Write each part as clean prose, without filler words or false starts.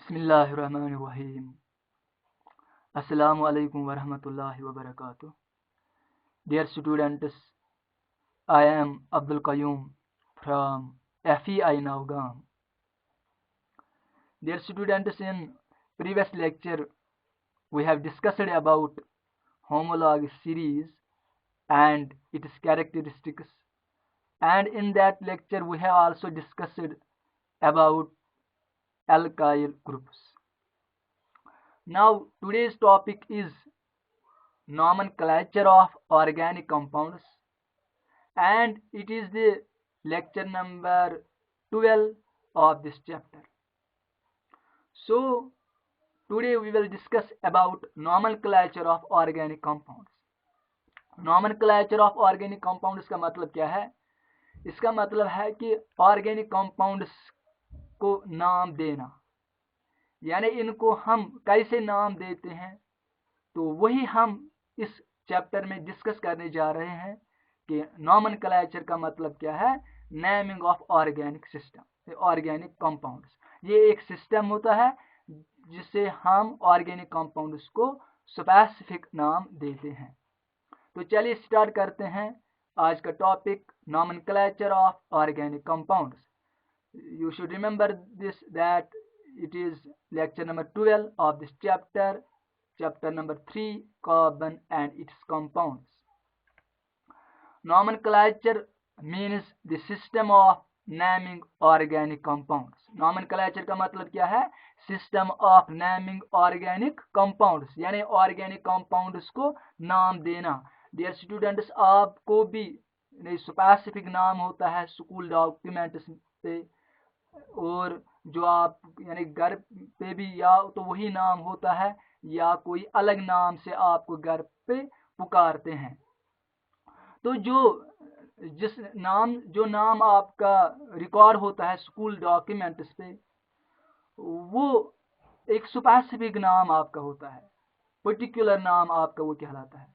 Bismillahirrahmanirrahim. Assalamu alaikum warahmatullahi wabarakatuh. Dear students, I am Abdul Qayyum from FEI Navgam. Dear students, in previous lecture we have discussed about homologue series and its characteristics, and in that lecture we have also discussed about alkyl groups. Now today's topic is nomenclature of organic compounds, and it is the lecture number 12 of this chapter. So today we will discuss about nomenclature of organic compounds. nomenclature of organic compounds का मतलब क्या है? इसका मतलब है कि organic compounds को नाम देना, यानी इनको हम कैसे नाम देते हैं, तो वही हम इस चैप्टर में डिस्कस करने जा रहे हैं कि नॉमेनक्लेचर का मतलब क्या है. Naming of organic system, organic compounds. ये एक सिस्टम होता है जिससे हम ऑर्गेनिक कंपाउंड्स को स्पेसिफिक नाम देते हैं. तो चलिए स्टार्ट करते हैं आज का topic, nomenclature of organic compounds. You should remember this that it is lecture number 12 of this chapter number 3, carbon and its compounds. Nomenclature means the system of naming organic compounds. Nomenclature का मतलब क्या है? System of naming organic compounds, यानी organic compounds को नाम देना. Dear students, आपको भी स्पेसिफिक नाम होता है स्कूल डॉक्यूमेंट्स पे, और जो आप यानी घर पे भी या तो वही नाम होता है या कोई अलग नाम से आपको घर पे पुकारते हैं. तो जो नाम आपका रिकॉर्ड होता है स्कूल डॉक्यूमेंट्स पे, वो एक स्पेसिफिक नाम आपका होता है, पर्टिकुलर नाम आपका वो कहलाता है.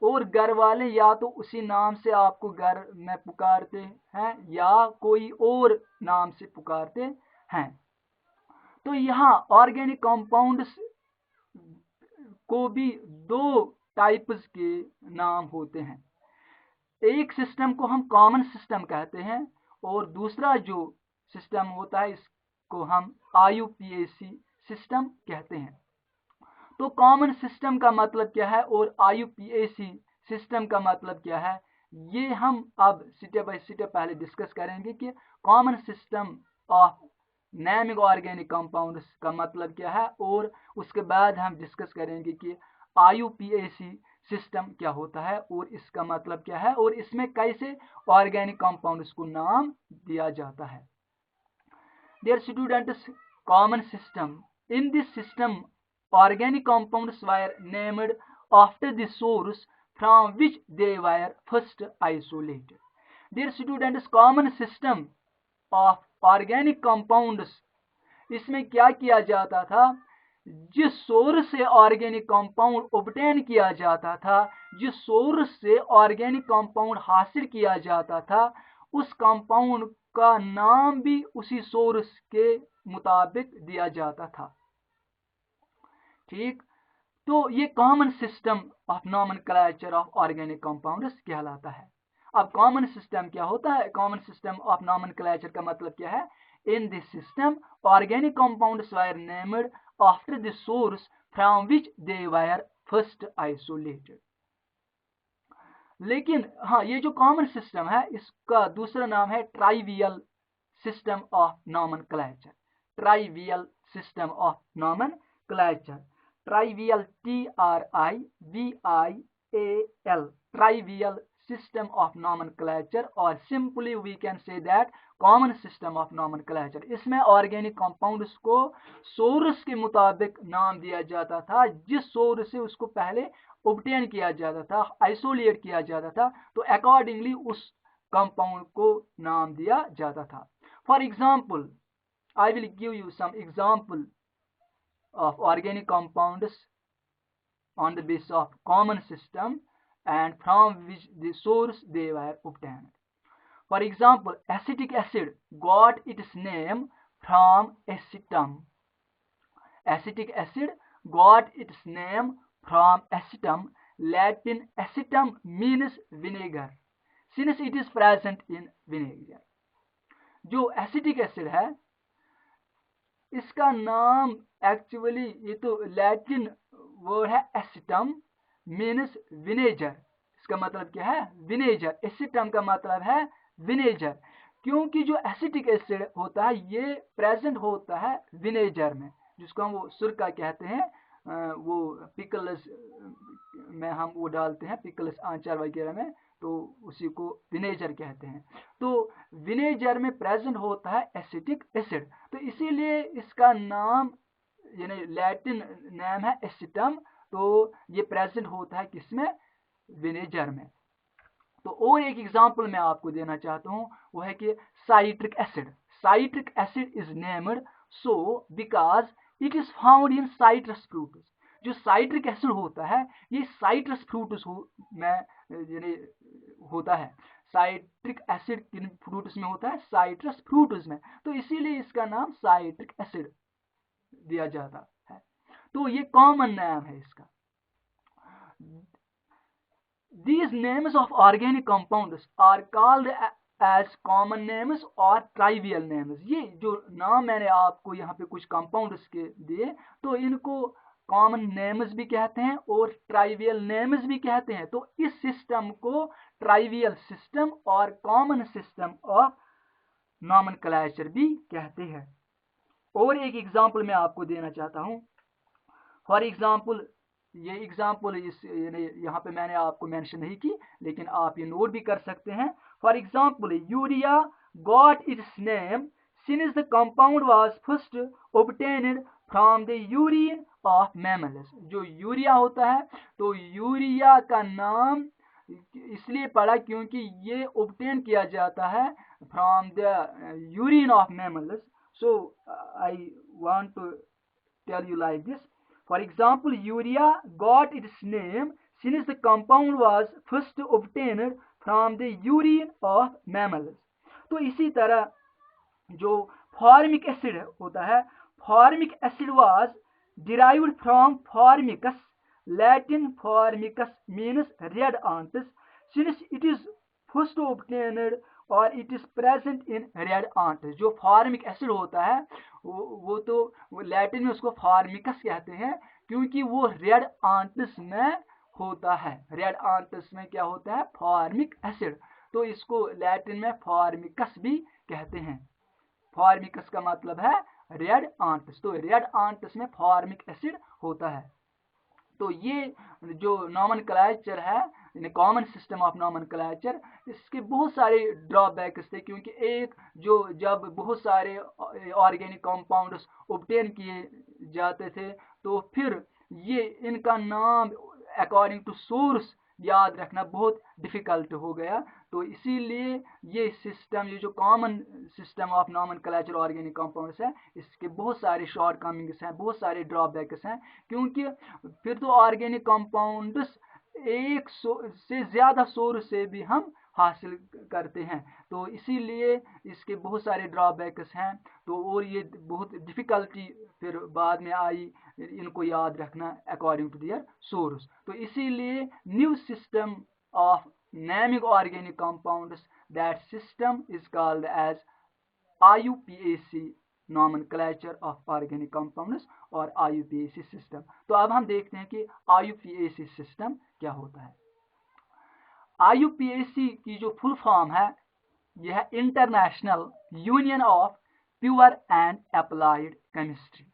और घर वाले या तो उसी नाम से आपको घर में पुकारते हैं या कोई और नाम से पुकारते हैं. तो यहाँ ऑर्गेनिक कंपाउंड्स को भी दो टाइप्स के नाम होते हैं. एक सिस्टम को हम कॉमन सिस्टम कहते हैं और दूसरा जो सिस्टम होता है इसको हम IUPAC सिस्टम कहते हैं. तो कॉमन सिस्टम का मतलब क्या है और IUPAC सिस्टम का मतलब क्या है, ये हम अब स्टेप बाय स्टेप पहले डिस्कस करेंगे कि common system of naming organic compounds का मतलब क्या है, और उसके बाद हम डिस्कस करेंगे कि IUPAC सिस्टम क्या होता है और इसका मतलब क्या है और इसमें कैसे ऑर्गेनिक कंपाउंड्स को नाम दिया जाता है. Dear students, common system, in this system organic compounds were named after the source from which they were first isolated. Dear students, common system of organic compounds, इसमें क्या किया जाता था, जिस सोर्स से ऑर्गेनिक कंपाउंड ऑब्टेन किया जाता था, जिस सोर्स से ऑर्गेनिक कंपाउंड हासिल किया जाता था, उस कंपाउंड का नाम भी उसी सोर्स के मुताबिक दिया जाता था. ठीक, तो ये common system of nomenclature of organic compounds कहलाता है. अब कॉमन सिस्टम क्या होता है? कॉमन सिस्टम ऑफ नॉमेनक्लेचर का मतलब क्या है? इन this system organic compounds were named after the source from which they were first isolated. लेकिन हाँ, ये जो कॉमन सिस्टम है इसका दूसरा नाम है trivial system of nomenclature. Trivial system of nomenclature, trivial, TRIVIAL, trivial system of nomenclature, or simply we can say that common system of nomenclature. इसमें ऑर्गेनिक कंपाउंड्स को सोर्स के मुताबिक नाम दिया जाता था, जिस सोर्स से उसको पहले ऑब्टेन किया जाता था, आइसोलेट किया जाता था, तो अकॉर्डिंगली उस कंपाउंड को नाम दिया जाता था. For example, I will give you some example of organic compounds on the basis of common system and from which the source they were obtained. For example, acetic acid got its name from acetum. Acetic acid got its name from acetum. Latin acetum means vinegar, since it is present in vinegar. जो acetic acid है इसका नाम actually, ये तो Latin word है एसिटम means vinegar. इसका मतलब क्या है? विनेगर। एसिटम का मतलब है विनेगर, क्योंकि जो एसिटिक एसिड होता है ये प्रेजेंट होता है विनेगर में, जिसको हम वो सुरका कहते हैं। वो पिकल्स में हम वो डालते हैं, पिकल्स आचार वगैरह में, तो उसी को विनेगर कहते हैं। तो विनेगर में प्रेजेंट होता है एसिटिक एसिड, तो इसीलिए इसका नाम यानी लैटिन नाम है एसिटम। तो ये प्रेजेंट होता है किसमें? विनेगर में। तो और एक एग्जांपल मैं आपको देना चाहता हूं, वो है कि citric acid. Citric acid is named so because it is found in citrus fruits. जो साइट्रिक एसिड होता है ये साइट्रस फ्रूट्स में होता है। साइट्रिक एसिड किन फ्रूट्स में होता है? साइट्रस फ्रूट्स में, तो इसीलिए इसका नाम साइट्रिक एसिड दिया जाता है। तो ये कॉमन नाम है इसका। These names of organic compounds are called as common names or trivial names। ये जो नाम मैंने आपको यहाँ पे कुछ कंपाउंड्स के दिए, तो इनको कॉमन नेम्स भी कहते हैं और ट्राइवियल नेम्स भी कहते हैं। तो इस सिस्टम को ट्राइवियल सिस्टम और कॉमन सिस्टम ऑफ नॉमेनक्लेचर भी कहते हैं। और एक एग्जांपल मैं आपको देना चाहता हूँ। फॉर एग्जांपल, ये एग्जांपल यहाँ पे मैंने आपको मेंशन नहीं की, लेकिन आप ये नोट भी कर सकते हैं। For example, urea got its name since the compound was first obtained from the urine of mammals. जो यूरिया होता है, तो यूरिया का नाम इसलिए पड़ा क्योंकि ये ऑब्टेन किया जाता है from the urine of mammals. So I want to tell you like this. For example, urea got its name since the compound was first obtained from the urine of mammals। तो इसी तरह जो formic acid होता है, formic acid was derived from formicus। Latin formicus means red ants, since it is first obtained और it is present in red ant. जो formic acid होता है वो तो लैटिन में उसको फॉर्मिकस कहते हैं, क्योंकि वो रेड आंट्स में होता है। रेड आंट्स में क्या होता है? Formic acid. तो इसको लैटिन में फॉर्मिकस भी कहते हैं। फॉर्मिकस का मतलब है रेड आंट्स, तो रेड आंट्स में फॉर्मिक एसिड होता है। तो ये जो नॉमेनक्लेचर है, कॉमन सिस्टम ऑफ नॉमेनक्लेचर, इसके बहुत सारे ड्रॉबैक्स थे, क्योंकि एक जो जब बहुत सारे ऑर्गेनिक कंपाउंड्स ऑब्टेन किए जाते थे, तो फिर ये इनका नाम अकॉर्डिंग टू सोर्स याद रखना बहुत डिफिकल्ट हो गया। तो इसीलिए ये सिस्टम, ये जो common system of nomenclature organic compounds है, इसके बहुत सारे शॉर्टकमिंग्स हैं, बहुत सारे ड्रॉबैक्स हैं, क्योंकि फिर तो ऑर्गेनिक कंपाउंड्स एक से ज्यादा सोर्स से भी हम हासिल करते हैं, तो इसीलिए इसके बहुत सारे ड्रॉबैक्स हैं। तो और ये बहुत डिफिकल्टी फिर बाद में आई इनको याद रखना अकॉर्डिंग टू देयर सोर्स। तो इसीलिए new system of naming organic compounds, that system is called as IUPAC nomenclature of organic compounds और IUPAC सिस्टम। तो अब हम देखते हैं कि IUPAC सिस्टम क्या होता है। IUPAC की जो फुल फॉर्म है, यह है international union of pure and applied chemistry.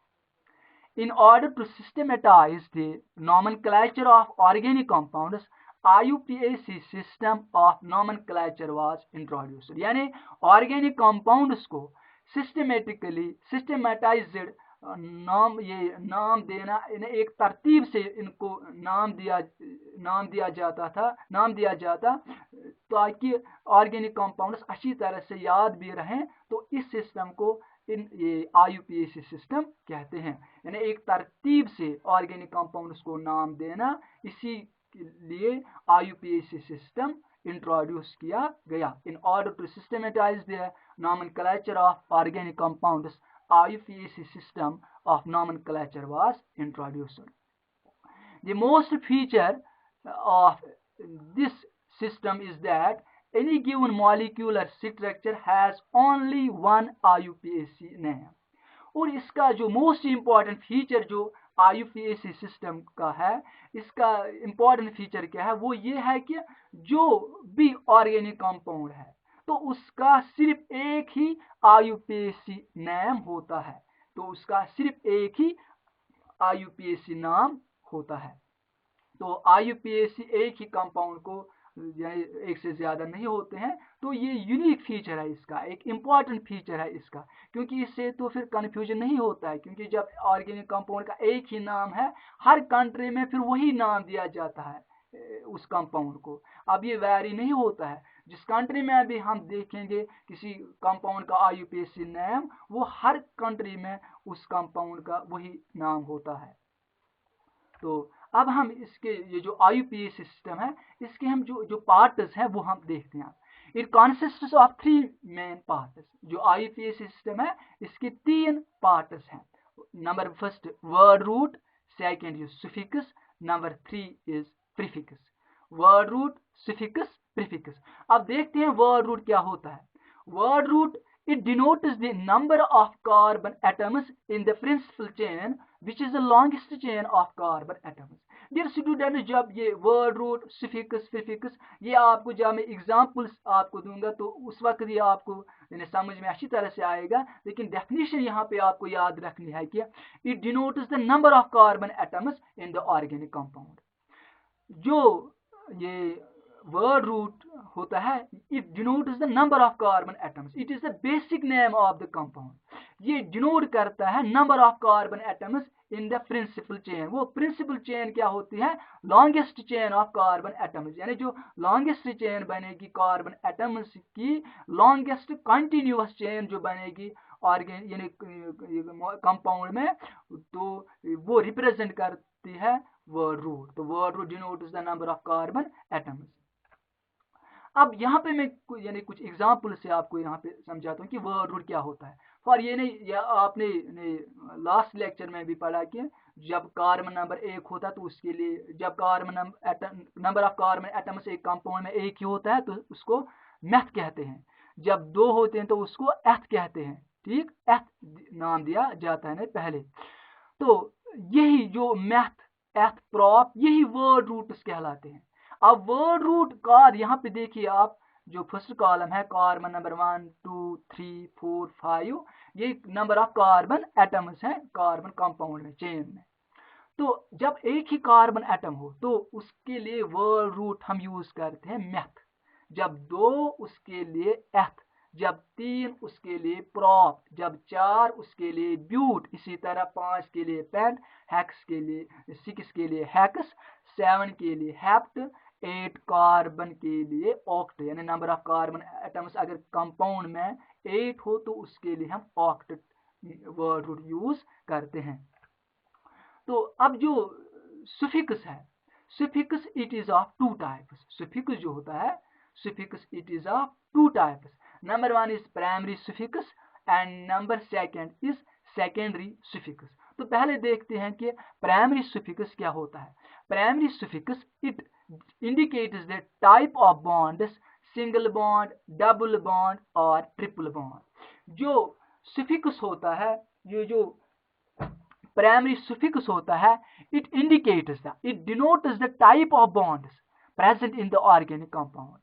In order to systematize the nomenclature of organic compounds, IUPAC system of nomenclature was introduced। यानी ऑर्गेनिक कंपाउंड्स को सिस्टमेटाइज्ड नाम देना, इन्हें एक तरतीब से इनको नाम दिया जाता ताकि ऑर्गेनिक कंपाउंड्स अच्छी तरह से याद भी रहें। तो इस सिस्टम को ये IUPAC सिस्टम कहते हैं, यानी एक तरतीब से ऑर्गेनिक कंपाउंड्स को नाम देना, इसी लिए IUPAC सिस्टम इंट्रोड्यूस किया गया। In order to systematize the nomenclature of organic compounds, IUPAC system of nomenclature was introduced. The most feature of this system is that any given molecular structure has only one IUPAC name. और इसका जो most important feature जो IUPAC system का है, इसका important feature क्या है, वो ये है कि जो भी ऑर्गेनिक कंपाउंड है तो उसका सिर्फ एक ही IUPAC नाम होता है, तो उसका सिर्फ एक ही IUPAC नाम होता है। तो IUPAC एक ही कंपाउंड को एक से ज्यादा नहीं होते हैं, तो ये यूनिक फीचर है इसका, एक इम्पॉर्टेंट फीचर है इसका, क्योंकि इससे तो फिर कंफ्यूजन नहीं होता है, क्योंकि जब ऑर्गेनिक कंपाउंड का एक ही नाम है हर कंट्री में फिर वही नाम दिया जाता है उस कंपाउंड को। अब ये वैरी नहीं होता है, जिस कंट्री में अभी हम देखेंगे किसी कंपाउंड का IUPAC नाम, वो हर कंट्री में उस कंपाउंड का वही नाम होता है। तो अब हम इसके ये जो IUPAC सिस्टम है, इसके हम जो पार्ट्स हैं वो हम देखते हैं। It consists of 3 main parts. जो IUPAC सिस्टम है इसके 3 पार्ट्स हैं। Number first word root, second is suffix, number 3 is prefix. Word root, suffix, prefix. अब देखते हैं वर्ड रूट क्या होता है। Word root it denotes the number of carbon atoms in the principal chain which is the longest chain of carbon atoms. Dear student, जब ये word root, suffix, prefix ये आपको जब मैं एग्जाम्पल्स आपको दूंगा तो उस वक्त ये आपको समझ में अच्छी तरह से आएगा, लेकिन डेफिनेशन यहाँ पे आपको याद रखनी है कि it denotes the number of carbon atoms in the organic compound. जो ये word root होता है, it denotes the number of carbon atoms. It is the basic name of the compound. ये denote करता है number of carbon atoms in the principal chain. वो principal chain क्या होती है? longest chain of carbon atoms. यानी जो longest chain बनेगी carbon atoms की, longest continuous chain जो बनेगी ऑर्गेन यानी कंपाउंड में, तो वो रिप्रेजेंट करती है वर्ड रूट। तो word root denotes the number of carbon atoms. अब यहाँ पे मैं यानी कुछ एग्जाम्पल से आपको यहाँ पे समझाता हूँ कि वर्ड रूट क्या होता है। फॉर ये नहीं, या आपने लास्ट लेक्चर में भी पढ़ा कि जब कार्बन नंबर 1 होता है तो उसके लिए, जब carbon number of carbon atoms एक कंपाउंड में एक ही होता है तो उसको मैथ कहते हैं। जब 2 होते हैं तो उसको एथ कहते हैं। ठीक, एथ नाम दिया जाता है ना पहले। तो यही जो मैथ, एथ, प्रॉप, यही वर्ड रूट्स कहलाते हैं। अब वर्ड रूट कार यहाँ पे देखिए आप, जो फर्स्ट कॉलम है कार्बन नंबर 1 2 3 4 5, ये नंबर ऑफ कार्बन एटम्स हैं कार्बन कंपाउंड में, चेन में। तो जब एक ही कार्बन एटम हो तो उसके लिए वर्ड रूट हम यूज करते हैं मैथ, जब 2 उसके लिए एथ, जब 3 उसके लिए प्रॉप, जब 4 उसके लिए ब्यूट, इसी तरह 5 के लिए पेंट, हेक्स के लिए, 6 के लिए हेक्स, 7 के लिए हेप्ट, 8 कार्बन के लिए ऑक्ट, यानी नंबर ऑफ कार्बन एटम्स अगर कंपाउंड में 8 हो तो उसके लिए हम ऑक्ट वर्ड रूट यूज करते हैं। तो अब जो सुफिक्स है, suffix it is of 2 types. Suffix जो होता है, suffix it is of 2 types. Number 1 is primary suffix and number 2 is secondary suffix. तो पहले देखते हैं कि प्राइमरी सुफिक्स क्या होता है। Primary suffix it indicates the type of bonds, single bond, double bond और triple bond. जो suffix होता है, ये जो primary suffix होता है, it indicates the, it denotes the type of bonds present in the organic compound.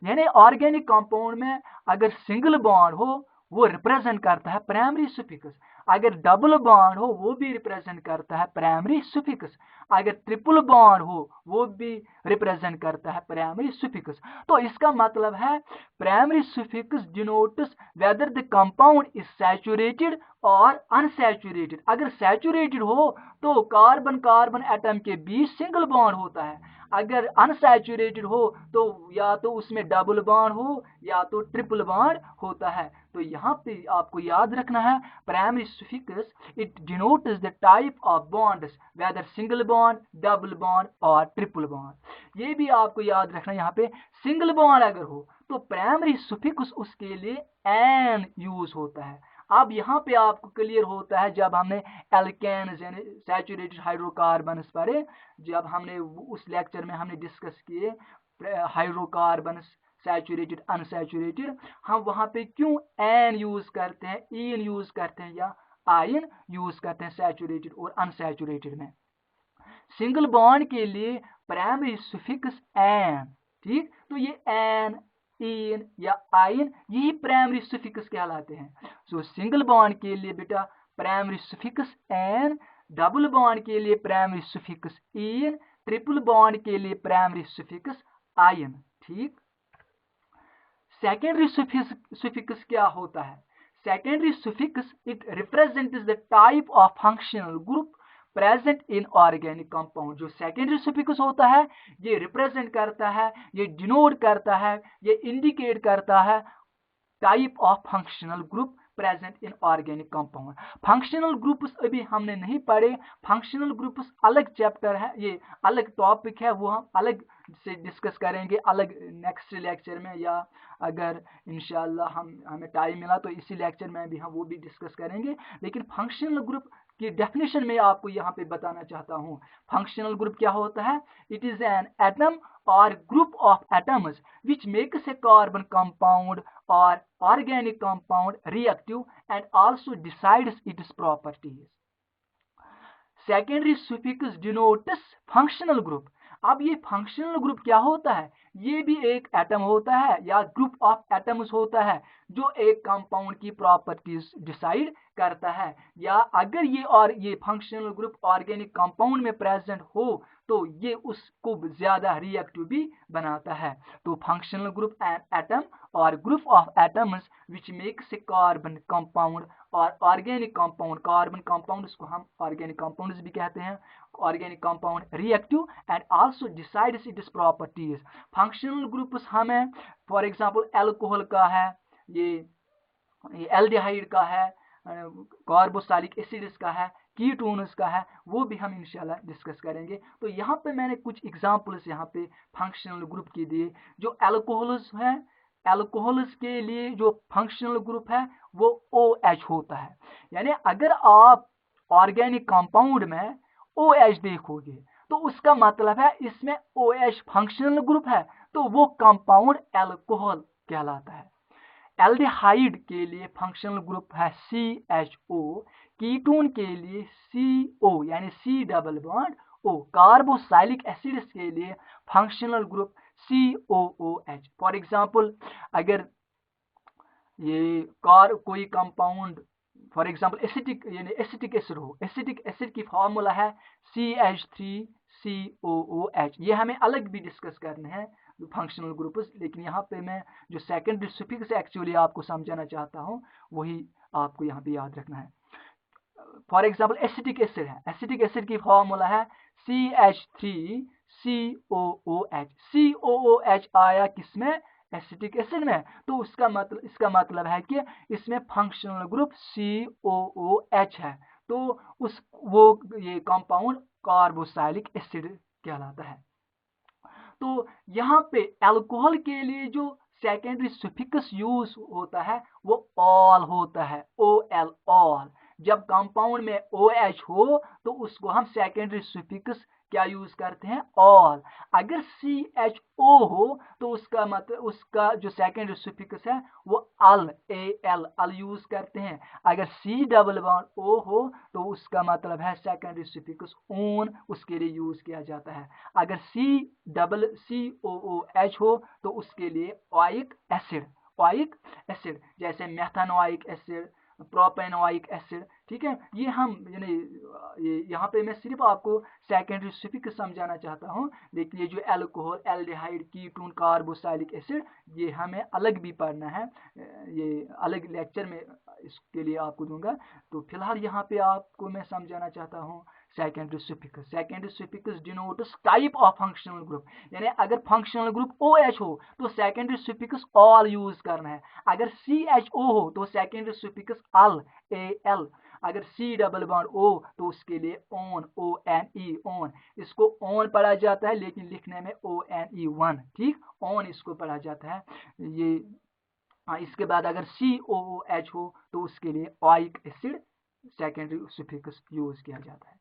यानी organic compound में अगर सिंगल बॉन्ड हो वो रिप्रेजेंट करता है प्राइमरी सुफिक्स, अगर डबल बॉन्ड हो वो भी रिप्रेजेंट करता है प्राइमरी सुफिक्स, अगर ट्रिपल बॉन्ड हो वो भी रिप्रेजेंट करता है प्राइमरी सुफिक्स। तो इसका मतलब है primary suffix denotes whether the compound is saturated और अनसैचुरेटेड। अगर सैचुरेटेड हो तो कार्बन कार्बन एटम के बीच सिंगल बॉन्ड होता है, अगर अनसैचुरेटेड हो तो या तो उसमें डबल बॉन्ड हो या तो ट्रिपल बॉन्ड होता है। तो यहाँ पे आपको याद रखना है primary suffix it denotes the type of bonds whether single bond, double bond और ट्रिपल बॉन्ड। ये भी आपको याद रखना है, यहाँ पे सिंगल बॉन्ड अगर हो तो प्राइमरी सुफिक्स उसके लिए एन यूज होता है, अब यहाँ पे आपको क्लियर होता है, जब हमने एल्केन्स यानी सैचुरेटेड हाइड्रोकार्बन्स पढ़े, जब हमने उस लेक्चर में हमने डिस्कस किए हाइड्रोकार्बन्स सैचुरेटेड अनसैचुरेटेड, हम वहाँ पे क्यों एन यूज करते हैं, ईन यूज करते हैं या आयन यूज करते हैं सैचुरेटेड और अनसैचुरेटेड में। सिंगल बॉन्ड के लिए प्राइमरी सुफिक्स एन, ठीक, तो ये एन, इन या आयन यही प्राइमरी सुफिक्स कहलाते हैं। सो सिंगल बॉन्ड के लिए बेटा primary suffix ane, double bond के लिए primary suffix ene, triple bond के लिए प्राइमरी सुफिक्स आयन, ठीक। सेकेंडरी सुफिक्स क्या होता है? Secondary suffix it represents the type of functional group present in organic compound. जो सेकेंडरी सुफिक्स होता है ये रिप्रेजेंट करता है, ये डिनोट करता है, ये इंडिकेट करता है type of functional group present in organic compound. Functional groups अभी हमने नहीं पढ़े, फंक्शनल ग्रुप्स अलग चैप्टर है, ये अलग टॉपिक है, वो हम अलग से डिस्कस करेंगे अलग नेक्स्ट लेक्चर में, या अगर इंशाल्लाह हमें टाइम मिला तो इसी लेक्चर में भी हम वो भी डिस्कस करेंगे। लेकिन फंक्शनल ग्रुप की डेफिनेशन में आपको यहाँ पे बताना चाहता हूँ। फंक्शनल ग्रुप क्या होता है? इट इज एन एटम और group of atoms which makes a carbon compound or organic compound reactive and also decides its properties. Secondary suffix denotes functional group. अब ये फंक्शनल ग्रुप क्या होता है? ये भी एक एटम होता है या ग्रुप ऑफ एटम्स होता है जो एक कंपाउंड की प्रॉपर्टीज डिसाइड करता है, या अगर ये फंक्शनल ग्रुप ऑर्गेनिक कंपाउंड में प्रेजेंट हो तो ये उसको ज्यादा रिएक्टिव भी बनाता है। तो फंक्शनल ग्रुप एन एटम और group of atoms which makes a carbon compound और ऑर्गेनिक कंपाउंड, कार्बन कंपाउंड उसको हम ऑर्गेनिक कंपाउंड्स भी कहते हैं, organic compound reactive and also decides its properties. Functional groups हमें फॉर एग्जांपल अल्कोहल का है, ये एल्डिहाइड का है, कार्बोक्सिलिक एसिड्स का है, कीटोन्स का है, वो भी हम इंशाल्लाह डिस्कस करेंगे। तो यहाँ पे मैंने कुछ एग्जांपल्स यहाँ पे फंक्शनल ग्रुप के दिए। जो अल्कोहल्स हैं, अल्कोहल्स के लिए जो फंक्शनल ग्रुप है वो OH होता है। यानी अगर आप ऑर्गेनिक कंपाउंड में OH देखोगे तो उसका मतलब है इसमें OH फंक्शनल ग्रुप है, तो वो कंपाउंड अल्कोहल कहलाता है। एल्डिहाइड के लिए फंक्शनल ग्रुप है CHO, कीटोन के लिए CO यानी C double bond O, carboxylic acids के लिए functional group COOH। For example अगर ये कोई कंपाउंड फॉर एग्जांपल एसिटिक यानी एसिटिक एसिड हो, एसिटिक एसिड की फॉर्मूला है CH3COOH। ये हमें अलग भी डिस्कस करने हैं फंक्शनल ग्रुप्स, लेकिन यहाँ पे मैं जो सेकेंडरी सुफिक्स एक्चुअली आपको समझाना चाहता हूँ वही आपको यहाँ पे याद रखना है। फॉर एग्जांपल एसिटिक एसिड है, एसिटिक एसिड की फॉर्मूला है CH3COOH। COOH आया किसमें? एसिटिक एसिड में, तो इसका मतलब है कि इसमें फंक्शनल ग्रुप COOH है, तो ये कंपाउंड कार्बोक्सिलिक एसिड कहलाता है। तो यहाँ पे अल्कोहल के लिए जो सेकेंडरी सुफिक्स यूज होता है वो ऑल होता है, OL ऑल। जब कंपाउंड में OH हो तो उसको हम सेकेंडरी सुफिक्स क्या यूज करते हैं? ऑल। अगर CHO हो तो उसका मतलब उसका जो सेकेंडरी सुफिक्स है वो अल, AL अल यूज करते हैं। अगर C डबल बॉन्ड O हो तो उसका मतलब है सेकेंडरी सुफिक्स ओन, उसके लिए यूज किया जाता है। अगर COOH हो तो उसके लिए ओइक एसिड, जैसे मेथानोइक एसिड, प्रोपेनोइक एसिड, ठीक है। ये हम यहाँ पे मैं सिर्फ आपको सेकेंडरी सुफिक्स समझाना चाहता हूँ, लेकिन ये जो alcohol, aldehyde, ketone, carboxylic acid ये हमें अलग भी पढ़ना है, ये अलग लेक्चर में इसके लिए आपको दूंगा। तो फिलहाल यहाँ पे आपको मैं समझाना चाहता हूँ secondary suffix. Secondary suffix denotes type of functional group, यानी अगर फंक्शनल ग्रुप OH हो तो सेकेंडरी सुफिक्स ऑल यूज करना है। अगर CHO हो तो सेकेंडरी सुफिक्स अल, AL। अगर C डबल बॉन्ड O तो उसके लिए ON, ONE ON। इसको ON पढ़ा जाता है लेकिन लिखने में ONE1, ठीक, ON इसको पढ़ा जाता है। ये इसके बाद अगर COOH हो तो उसके लिए oic acid secondary suffix use किया जाता है।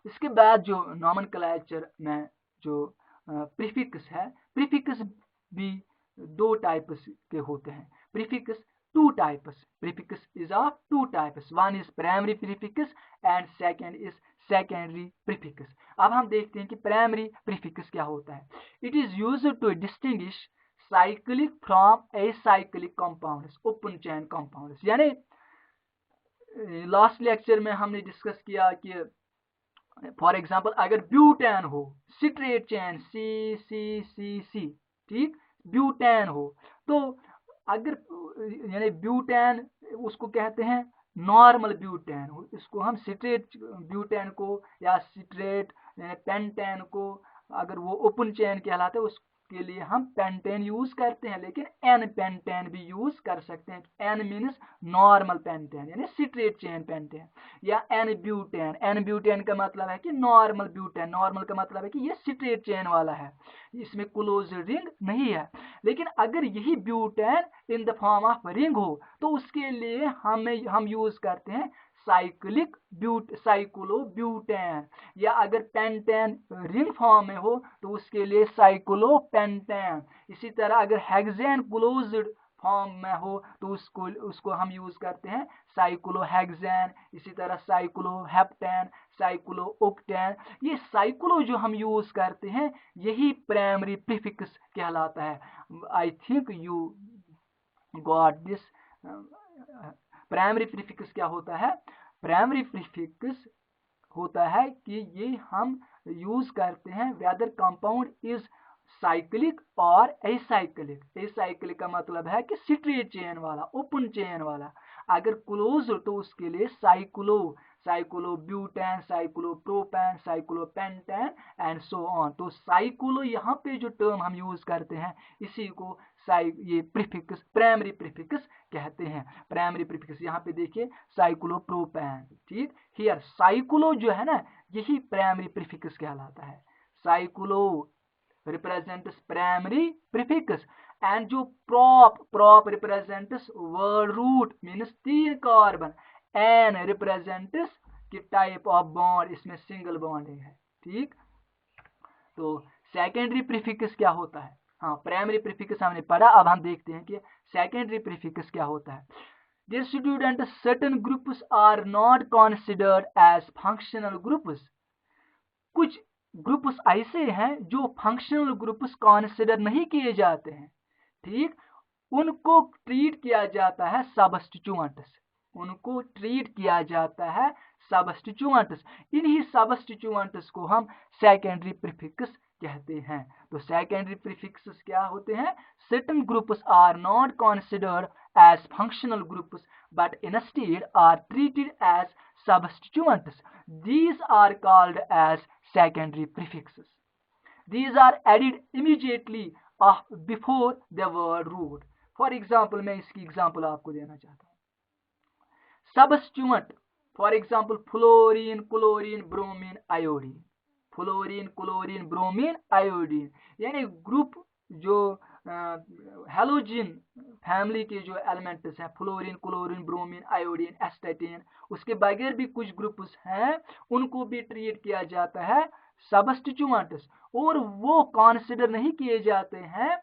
इसके बाद जो नॉमेनक्लेचर में जो प्रीफिक्स है, प्रीफिक्स भी दो टाइप्स के होते हैं। Prefix two types, prefix is of two types, one is primary prefix and second is secondary prefix. अब हम देखते हैं कि प्राइमरी प्रीफिक्स क्या होता है। It is used to distinguish cyclic from acyclic compounds, open chain compounds. यानी last lecture में हमने डिस्कस किया कि फॉर एग्जाम्पल अगर ब्यूटेन हो, स्ट्रेट चेन C, ठीक, ब्यूटेन हो, तो अगर यानी ब्यूटेन उसको कहते हैं नॉर्मल ब्यूटेन, इसको हम स्ट्रेट ब्यूटेन को या स्ट्रेट पेंटेन को अगर वो ओपन चेन कहलाते हैं उसके लिए हम पेंटेन यूज करते हैं, लेकिन एन पेंटेन भी यूज कर सकते हैं। एन मीन्स नॉर्मल पेंटेन यानी स्ट्रेट चेन पेंटेन, या एन ब्यूटेन। एन ब्यूटेन का मतलब है कि नॉर्मल ब्यूटेन, नॉर्मल का मतलब है कि ये स्ट्रेट चेन वाला है, इसमें क्लोज रिंग नहीं है। लेकिन अगर यही butane in the form of ring हो तो उसके लिए हम यूज करते हैं साइक्लिक साइक्लो ब्यूटेन, या अगर पेंटेन रिंग फॉर्म में हो तो उसके लिए साइक्लो पेंटेन। इसी तरह अगर हेक्सेन क्लोज्ड फॉर्म में हो तो उसको हम यूज करते हैं साइक्लोहेक्सेन। इसी तरह साइक्लोहेप्टेन, साइक्लोओक्टेन। ये साइक्लो जो हम यूज करते हैं यही प्राइमरी प्रीफिक्स कहलाता है। I think you got this. Primary prefix क्या होता है? प्राइमरी प्रीफिक्स होता है कि ये हम यूज करते हैं वेदर कंपाउंड इज साइक्लिक और एसाइक्लिक। एसाइक्लिक का मतलब है कि स्ट्रेट चेन वाला, ओपन चेन वाला। अगर क्लोज तो उसके लिए cyclo, cyclo butane, cyclo propane, cyclo pentane and so on. तो साइक्लो यहाँ पे जो टर्म हम यूज करते हैं इसी को ये प्रीफिक्स, प्राइमरी प्रीफिक्स कहते हैं। प्राइमरी प्रीफिक्स यहाँ पे देखिए साइक्लो प्रोपेन, ठीक। हियर साइक्लो जो है ना यही प्राइमरी प्रीफिक्स कहलाता है। Cyclo represents primary prefix and जो prop represents word root means 3 carbon, n represents कि टाइप ऑफ बॉन्ड, इसमें सिंगल बॉन्ड है, ठीक। तो सेकेंडरी प्रीफिक्स क्या होता है? हाँ, प्राइमरी प्रीफिक्स हमने पढ़ा, अब हम देखते हैं कि सेकेंडरी प्रीफिक्स क्या होता है। Dear student, certain groups are not considered as functional groups. कुछ ग्रुप्स ऐसे हैं जो फंक्शनल ग्रुप्स कंसीडर नहीं किए जाते हैं, ठीक। उनको ट्रीट किया जाता है सबस्टिट्यूएंट्स, उनको ट्रीट किया जाता है सबस्टिट्यूएंट्स। इन्हीं सबस्टिट्यूएंट्स को हम सेकेंडरी प्रीफिक्स कहते हैं। तो सेकेंडरी प्रीफिक्स क्या होते हैं? Certain groups are not considered as functional groups but instead are treated as substituents. These are called as secondary prefixes. These are added immediately before the word root. For example, मैं इसकी example आपको देना चाहता हूँ। Substituent, for example, fluorine, chlorine, bromine, iodine. Fluorine, chlorine, bromine, iodine यानी group जो halogen family के जो एलिमेंट्स हैं, फ्लोरीन, क्लोरीन, ब्रोमीन, आयोडीन, एस्टेटीन, उसके बगैर भी कुछ ग्रुप्स हैं उनको भी ट्रीट किया जाता है सबस्टिट्यूएंट्स, और वो कंसीडर नहीं किए जाते हैं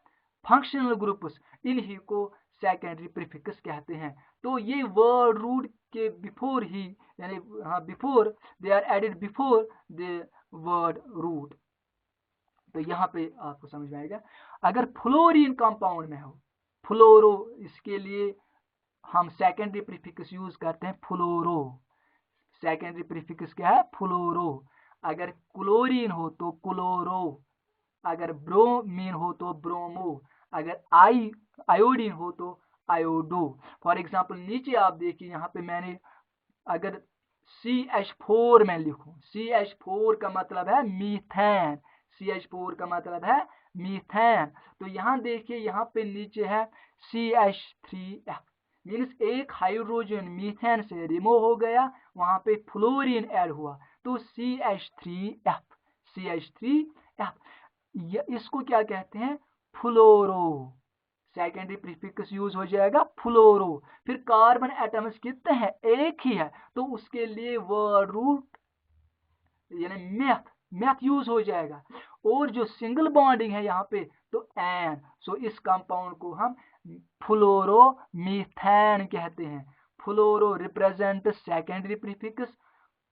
फंक्शनल ग्रुप्स। इन्हीं को सेकेंडरी प्रीफिक्स कहते हैं। तो ये वर्ड रूट के बिफोर ही, यानी before they are added before the word root. तो यहाँ पे आपको समझ में आएगा। अगर फ्लोरीन कंपाउंड में हो, फ्लोरो, इसके लिए हम सेकेंडरी प्रीफिक्स यूज करते हैं फ्लोरो। सेकेंडरी प्रीफिक्स क्या है? फ्लोरो। अगर क्लोरीन हो तो क्लोरो, अगर ब्रोमीन हो तो ब्रोमो, अगर आयोडीन हो तो आयोडो। फॉर एग्जाम्पल नीचे आप देखिए, यहाँ पे मैंने अगर CH4 में लिखूं, CH4 का मतलब है मीथेन, CH4 का मतलब है मीथेन। तो यहाँ देखिए, यहाँ पे नीचे है CH3F, मीन्स एक हाइड्रोजन मीथेन से रिमूव हो गया, वहां पे फ्लोरीन ऐड हुआ तो CH3F, CH3F। इसको क्या कहते हैं? फ्लोरो, सेकेंडरी प्रीफिक्स यूज हो जाएगा फ्लोरो। फिर कार्बन एटम्स कितने हैं, एक ही है, तो उसके लिए वर्ड रूट यानी मैथ यूज हो जाएगा। और जो सिंगल बॉन्डिंग है यहाँ पे तो एन, सो इस कंपाउंड को हम फ्लोरोमीथेन कहते हैं। Fluoro represent secondary prefix,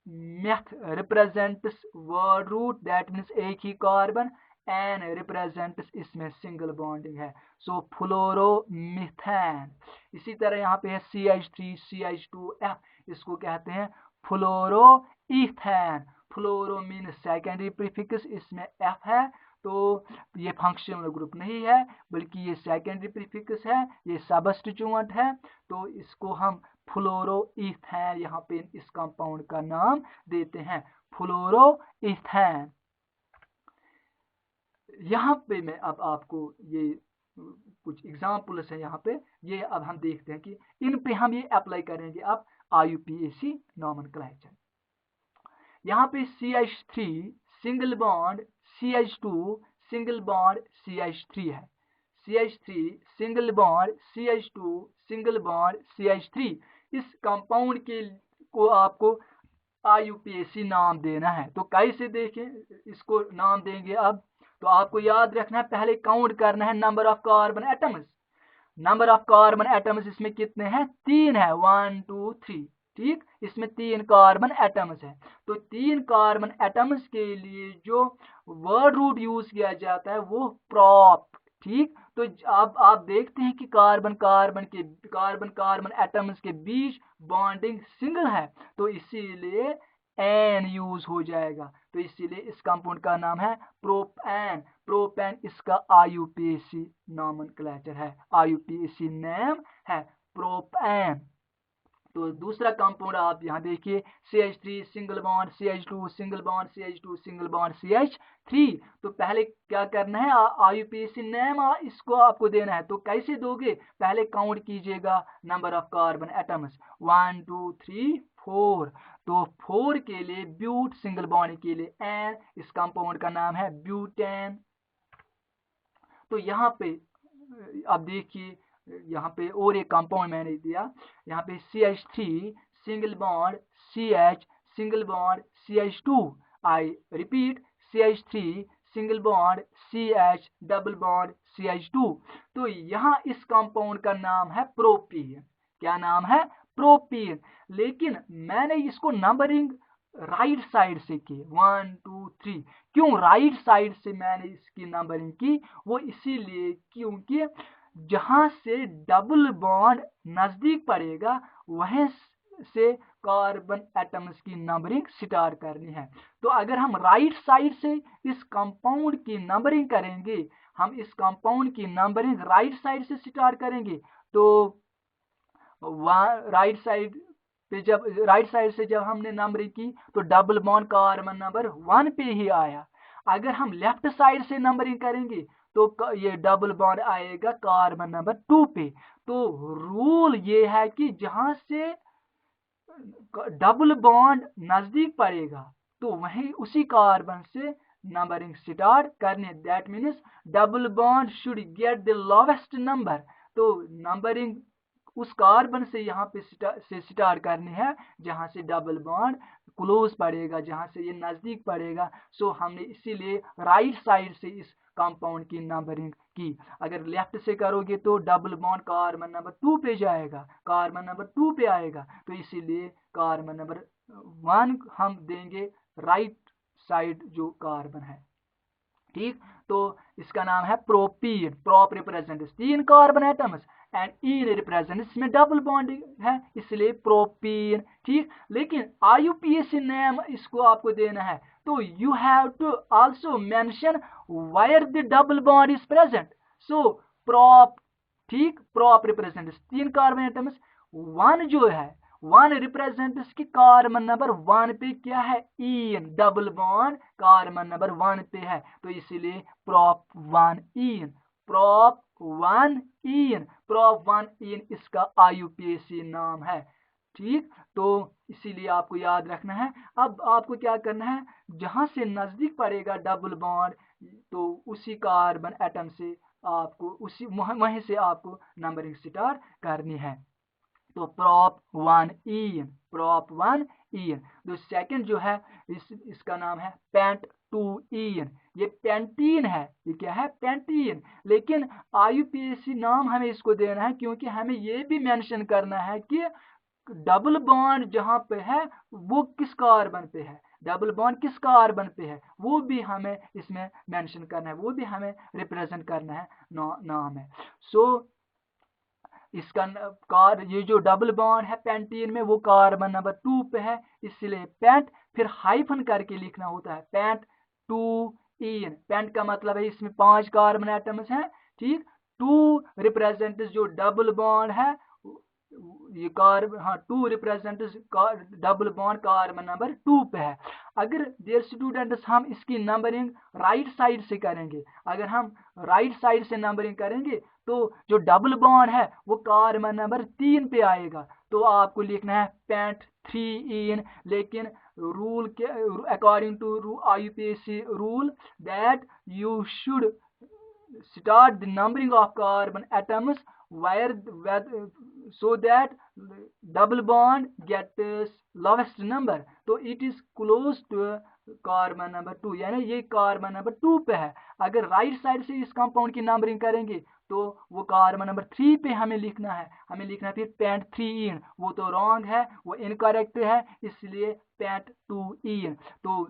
meth represents word root that means एक ही कार्बन, एन रिप्रेजेंट्स इसमें सिंगल बॉन्डिंग है, सो फ्लोरोमीथेन। इसी तरह यहाँ पे है CH3 CH2F, इसको कहते हैं फ्लोरोईथेन। फ्लोरो मीन सेकेंडरी प्रीफिक्स, इसमें F है, तो ये फंक्शनल ग्रुप नहीं है बल्कि ये सेकेंडरी प्रीफिक्स है, ये सबस्टिट्यूएंट है, तो इसको हम फ्लोरोईथेन यहाँ पे इस कंपाउंड का नाम देते हैं, फ्लोरोईथेन। यहाँ पे मैं अब आपको ये कुछ एग्जाम्पल्स है यहाँ पे, ये अब हम देखते हैं कि इन पे हम ये अप्लाई करेंगे अब IUPAC नॉमेनक्लेचर। यहाँ पे CH3 single bond CH2 single bond CH3 है, CH3 single bond CH2 single bond CH3। इस कंपाउंड के को आपको IUPAC नाम देना है। तो कैसे देखें इसको नाम देंगे अब, तो आपको याद रखना है, पहले काउंट करना है number of carbon atoms. Number of carbon atoms इसमें कितने हैं, 3 है, 1 2 3, ठीक, इसमें 3 कार्बन एटम्स है। तो 3 कार्बन एटम्स के लिए जो वर्ड रूट यूज किया जाता है वो प्रोप, ठीक। तो अब आप देखते हैं कि कार्बन कार्बन एटम्स के बीच बॉन्डिंग सिंगल है, तो इसीलिए एन यूज हो जाएगा, तो इसीलिए इस कंपाउंड का नाम है प्रोपेन। प्रोपेन इसका IUPAC नॉमेनक्लेचर है, IUPAC नेम है प्रोपेन। तो दूसरा कंपाउंड आप यहाँ देखिए, CH3 single bond CH2 single bond CH2 single bond CH3। तो पहले क्या करना है, IUPAC नेम इसको आपको देना है। तो कैसे दोगे, पहले काउंट कीजिएगा नंबर ऑफ कार्बन एटम्स, 1 2 3 4। तो 4 के लिए ब्यूट सिंगल बॉन्ड के लिए एन, इस कंपाउंड का नाम है ब्यूटेन। तो यहाँ पे अब देखिए, यहाँ पे और एक कंपाउंड मैंने दिया, यहाँ पे CH3 single bond CH single bond CH2। I repeat, CH3 single bond CH double bond CH2। तो यहाँ इस कंपाउंड का नाम है प्रोपीन। क्या नाम है, प्रोपीन। लेकिन मैंने इसको नंबरिंग राइट साइड से की, 1 2 3। क्यों राइट साइड से मैंने इसकी नंबरिंग की, वो इसीलिए क्योंकि जहां से डबल बॉन्ड नजदीक पड़ेगा वहीं से कार्बन एटम्स की नंबरिंग स्टार्ट करनी है। तो अगर हम राइट साइड से इस कंपाउंड की नंबरिंग करेंगे, हम इस कंपाउंड की नंबरिंग राइट साइड से स्टार्ट करेंगे, तो राइट साइड से जब हमने नंबरिंग की तो डबल बॉन्ड कार्बन नंबर 1 पे ही आया। अगर हम लेफ्ट साइड से नंबरिंग करेंगे तो ये डबल बॉन्ड आएगा कार्बन नंबर 2 पे। तो रूल ये है कि जहां से डबल बॉन्ड नजदीक पड़ेगा तो वहीं उसी कार्बन से नंबरिंग स्टार्ट करने, that means double bond should get the lowest number. तो नंबरिंग उस कार्बन से यहाँ पे स्टार्ट करनी है जहां से डबल बॉन्ड क्लोज पड़ेगा, जहां से ये नजदीक पड़ेगा। सो हमने इसीलिए राइट साइड से इस कंपाउंड की नंबरिंग की। अगर लेफ्ट से करोगे तो डबल बॉन्ड कार्बन नंबर 2 पे जाएगा, कार्बन नंबर 2 पे आएगा, तो इसीलिए कार्बन नंबर 1 हम देंगे राइट साइड जो कार्बन है, ठीक। तो इसका नाम है propene. Prop represent 3 carbon atoms and in represent, इसमें डबल बॉन्डिंग है इसलिए प्रोपीन, ठीक। लेकिन IUPAC नेम इसको आपको देना है, तो you have to also mention where the double bond is present. So prop, ठीक, प्रोप रिप्रेजेंट 3 कार्बन एटम्स, 1 जो है 1 रिप्रेजेंट्स की कार्बन नंबर 1 पे क्या है, ईन, डबल बॉन्ड कार्बन नंबर 1 पे है, तो इसीलिए प्रोप 1 ईन, प्रोप 1 ईन, प्रोप 1 ईन इसका IUPAC नाम है, ठीक। तो इसीलिए आपको याद रखना है। अब आपको क्या करना है, जहां से नजदीक पड़ेगा डबल बॉन्ड तो उसी कार्बन एटम से आपको उसी वहीं से आपको नंबरिंग स्टार्ट करनी है। तो prop 1 prop 1 तो सेकंड जो है इसका नाम है pant 2 ये पेंटीन है। ये क्या है? पेंटीन। लेकिन IUPAC नाम हमें इसको देना है क्योंकि हमें ये भी मेंशन करना है कि डबल बॉन्ड जहां पे है वो किस कार्बन पे है, डबल बॉन्ड किस कार्बन पे है, वो भी हमें इसमें मेंशन करना है, वो भी हमें रिप्रेजेंट करना है नाम है। सो इसका ये जो डबल बॉन्ड है पेंटीन में वो कार्बन नंबर 2 पे है, इसलिए पेंट फिर हाइफन करके लिखना होता है पेंट 2 पेंट का मतलब है इसमें 5 कार्बन एटम्स हैं, ठीक। 2 रिप्रेजेंट जो डबल बॉन्ड है, ये कार्बन, हाँ 2 represent double bond carbon number 2 पे है। अगर डियर स्टूडेंट्स हम इसकी नंबरिंग राइट साइड से करेंगे, अगर हम राइट साइड से नंबरिंग करेंगे तो जो डबल बॉन्ड है वो कार्बन नंबर 3 पे आएगा, तो आपको लिखना है पेंट 3 लेकिन रूल के according to IUPAC rule that you should start the numbering of carbon atoms where so that double bond gets lowest number, तो it is close to carbon number 2, यानी ये कार्बन नंबर 2 पे है। अगर right side से इस compound की numbering करेंगे तो वो कार्बन नंबर 3 पे हमें लिखना है, फिर पेंट 3 वो तो रॉन्ग है, वो इनकरेक्ट है, इसलिए पेंट 2 तो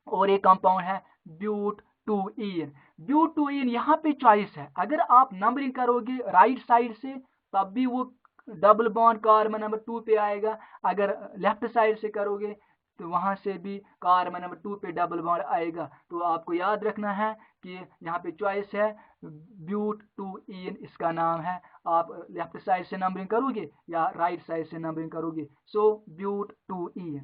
और एक कंपाउंड है ब्यूट 2 यहाँ पे चॉइस है। अगर आप नंबरिंग करोगे राइट साइड से तब भी वो डबल बॉन्ड कार्बन नंबर 2 पे आएगा, अगर लेफ्ट साइड से करोगे तो वहां से भी कार्बन नंबर 2 पे डबल बॉन्ड आएगा। तो आपको याद रखना है कि यहाँ पे चॉइस है ब्यूट 2 इसका नाम है। आप लेफ्ट साइड से नंबरिंग करोगे या राइट साइड से नंबरिंग करोगे, सो ब्यूट 2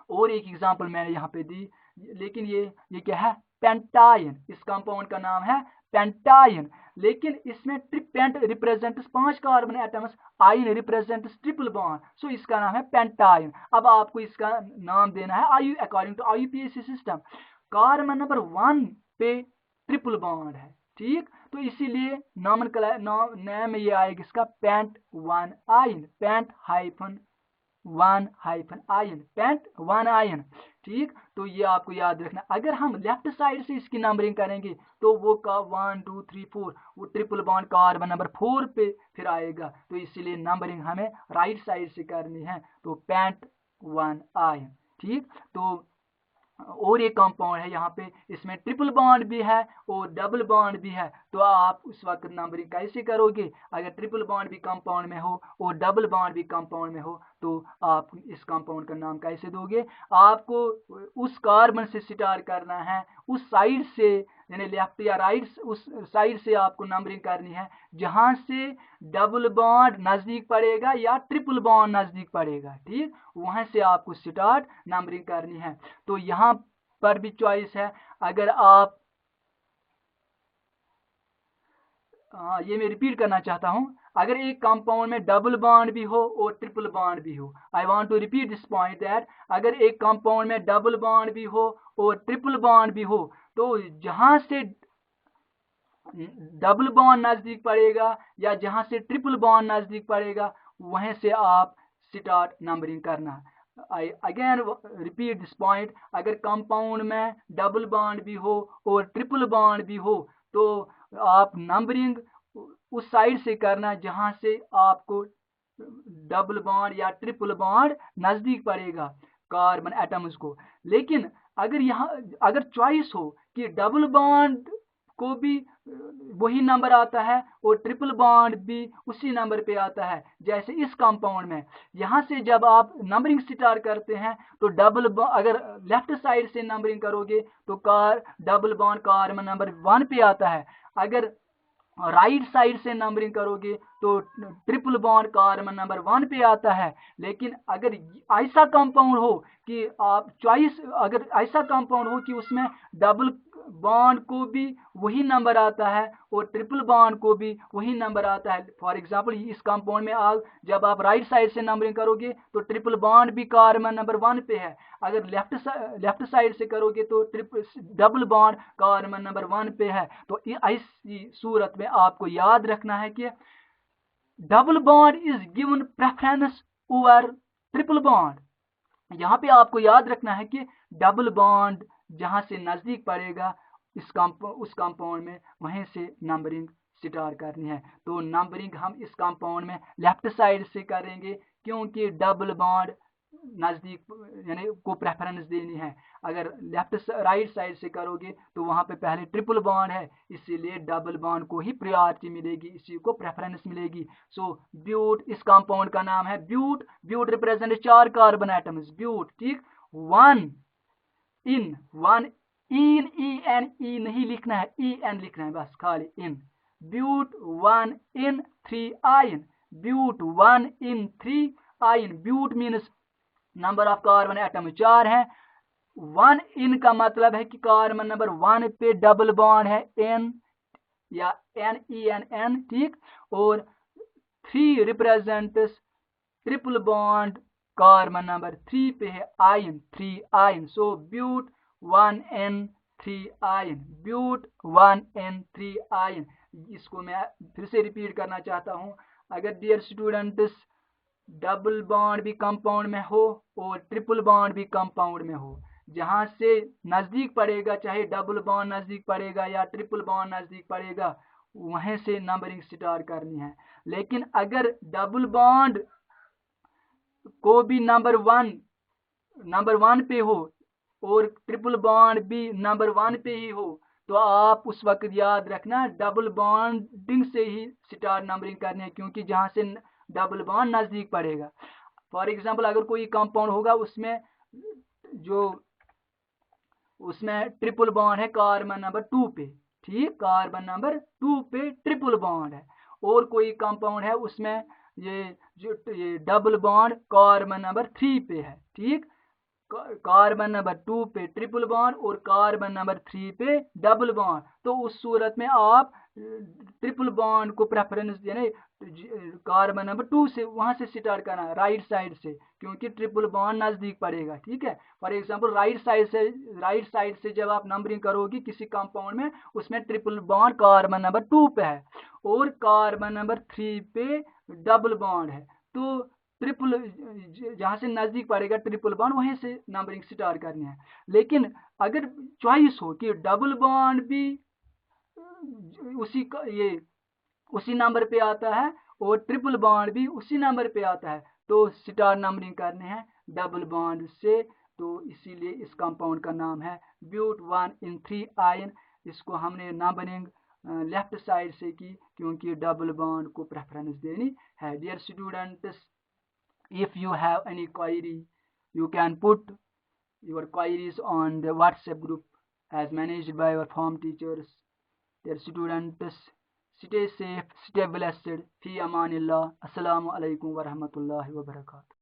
और एक एग्जांपल मैंने यहाँ पे दी, लेकिन ये क्या है? पेंटाइन। इस कंपाउंड का नाम है पेंटाइन, लेकिन इसमें पेंट रिप्रेजेंट्स 5 कार्बन एटम्स, आइन रिप्रेजेंट्स ट्रिपल बॉन्ड, सो इसका नाम है पेंटाइन। अब आपको इसका नाम देना है according to IUPAC system. Carbon number 1 पे ट्रिपल बॉन्ड है, ठीक, तो इसीलिए नाम में ये आएगा इसका pent 1 yne, pent hyphen 1 yne, pent 1 yne, ठीक। तो ये आपको याद रखना। अगर हम लेफ्ट साइड से इसकी नंबरिंग करेंगे तो वो का 1 2 3 4 वो ट्रिपल बॉन्ड कार्बन नंबर 4 पे फिर आएगा, तो इसीलिए नंबरिंग हमें राइट साइड से करनी है, तो पेंट 1 आयन, ठीक। तो और एक कंपाउंड है यहाँ पे, इसमें ट्रिपल बॉन्ड भी है और डबल बॉन्ड भी है, तो आप उस वक्त नंबरिंग कैसे करोगे? अगर ट्रिपल बॉन्ड भी कंपाउंड में हो और डबल बॉन्ड भी कंपाउंड में हो तो आप इस कंपाउंड का नाम कैसे दोगे? आपको उस कार्बन से स्टार्ट करना है, उस साइड से, यानी लेफ्ट या राइट, उस साइड से आपको नंबरिंग करनी है जहां से डबल बॉन्ड नजदीक पड़ेगा या ट्रिपल बॉन्ड नजदीक पड़ेगा, ठीक, वहां से आपको स्टार्ट नंबरिंग करनी है। तो यहाँ पर भी चॉइस है। अगर आप ये मैं रिपीट करना चाहता हूं, अगर एक कंपाउंड में डबल बॉन्ड भी हो और ट्रिपल बॉन्ड भी हो, I want to repeat this point that अगर एक कंपाउंड में डबल बॉन्ड भी हो और ट्रिपल बॉन्ड भी हो, तो जहां से डबल बॉन्ड नजदीक पड़ेगा या जहां से ट्रिपल बॉन्ड नजदीक पड़ेगा वहीं से आप स्टार्ट नंबरिंग करना। I again repeat this point, अगर कंपाउंड में डबल बॉन्ड भी हो और ट्रिपल बॉन्ड भी हो तो आप नंबरिंग उस साइड से करना जहां से आपको डबल बॉन्ड या ट्रिपल बॉन्ड नजदीक पड़ेगा कार्बन एटम्स को। लेकिन अगर चॉइस हो कि डबल बॉन्ड को भी वही नंबर आता है और ट्रिपल बॉन्ड भी उसी नंबर पे आता है, जैसे इस कंपाउंड में यहां से जब आप नंबरिंग स्टार्ट करते हैं तो अगर लेफ्ट साइड से नंबरिंग करोगे तो डबल बॉन्ड कार्बन नंबर 1 पे आता है, अगर राइट साइड से नंबरिंग करोगे तो ट्रिपल बॉन्ड कार्बन नंबर 1 पे आता है। लेकिन अगर ऐसा कंपाउंड हो कि आप चॉइस, अगर ऐसा कंपाउंड हो कि उसमें डबल बॉन्ड को भी वही नंबर आता है और ट्रिपल बॉन्ड को भी वही नंबर आता है। फॉर एग्जांपल इस कंपाउंड में जब आप राइट साइड से नंबरिंग करोगे तो ट्रिपल बॉन्ड भी कार्बन नंबर 1 पे है, अगर लेफ्ट साइड से करोगे तो डबल बॉन्ड कार्बन नंबर 1 पे है। तो इसी सूरत में आपको याद रखना है कि double bond is given preference over triple bond. यहाँ पे आपको याद रखना है कि डबल बॉन्ड जहां से नजदीक पड़ेगा उस कंपाउंड में वहीं से नंबरिंग स्टार्ट करनी है। तो नंबरिंग हम इस कंपाउंड में लेफ्ट साइड से करेंगे क्योंकि डबल बॉन्ड नजदीक यानी को प्रेफरेंस देनी है। अगर राइट साइड से करोगे तो वहां पे पहले ट्रिपल बॉन्ड है, इसीलिए डबल बॉन्ड को ही प्रायोरिटी मिलेगी, इसी को प्रेफरेंस मिलेगी। सो ब्यूट इस कंपाउंड का नाम है but. But represent 4 carbon atoms, but, ठीक। वन इन ई नहीं लिखना है, ई एन लिखना है बस, खाली इन। But 1 in 3 ion, but 1 in 3 ion। But means number of carbon atom 4 है। 1 in का मतलब है कि कार्बन नंबर 1 पे डबल बॉन्ड है N या NENN, ठीक। और 3 represents triple bond carbon number 3 पे है yne, 3 yne. So but 1 in 3 ion, but 1 in 3 ion। इसको मैं फिर से रिपीट करना चाहता हूं। अगर डियर स्टूडेंट्स डबल बॉन्ड भी कंपाउंड में हो और ट्रिपल बॉन्ड भी कंपाउंड में हो, जहां से नजदीक पड़ेगा, चाहे डबल बॉन्ड नजदीक पड़ेगा या ट्रिपल बॉन्ड नजदीक पड़ेगा, वहीं से नंबरिंग स्टार्ट करनी है। लेकिन अगर डबल बॉन्ड को भी नंबर वन पे हो और ट्रिपल बॉन्ड भी नंबर 1 पे ही हो, तो आप उस वक्त याद रखना डबल बॉन्डिंग से ही स्टार्ट नंबरिंग करनी है, क्योंकि जहां से डबल बॉन्ड नजदीक पड़ेगा। फॉर एग्जांपल अगर कोई कंपाउंड होगा उसमें ट्रिपल बॉन्ड है कार्बन नंबर 2 पे, ठीक, कार्बन नंबर 2 पे ट्रिपल बॉन्ड है। और कोई कंपाउंड है उसमें ये डबल बॉन्ड कार्बन नंबर 3 पे है, ठीक। कार्बन नंबर 2 पे ट्रिपल बॉन्ड और कार्बन नंबर 3 पे डबल बॉन्ड, तो उस सूरत में आप ट्रिपल बॉन्ड को प्रेफरेंस यानी कार्बन नंबर 2 से वहां से स्टार्ट करना है, राइट साइड से, क्योंकि ट्रिपल बॉन्ड नजदीक पड़ेगा, ठीक है। फॉर एग्जांपल राइट साइड से जब आप नंबरिंग करोगे किसी कंपाउंड में, उसमें ट्रिपल बॉन्ड कार्बन नंबर 2 पे है और कार्बन नंबर 3 पे डबल बॉन्ड है, तो ट्रिपल जहां से नजदीक पड़ेगा ट्रिपल बॉन्ड वहीं से नंबरिंग स्टार्ट करनी है। लेकिन अगर चॉइस हो कि डबल बॉन्ड भी उसी नंबर पे आता है और ट्रिपल बॉन्ड भी उसी नंबर पे आता है, तो स्टार नंबरिंग करने हैं डबल बॉन्ड से। तो इसीलिए इस कंपाउंड का नाम है ब्यूट 1 in 3 ion। इसको हमने नंबरिंग लेफ्ट साइड से की क्योंकि डबल बॉन्ड को प्रेफरेंस देनी है। Dear students, if you have any query, you can put your queries on the WhatsApp group as managed by our form teachers. Dear students, stay safe, stay blessed. Fi amanillah. Assalamu alaikum wa rahmatullahi wa barakatuh.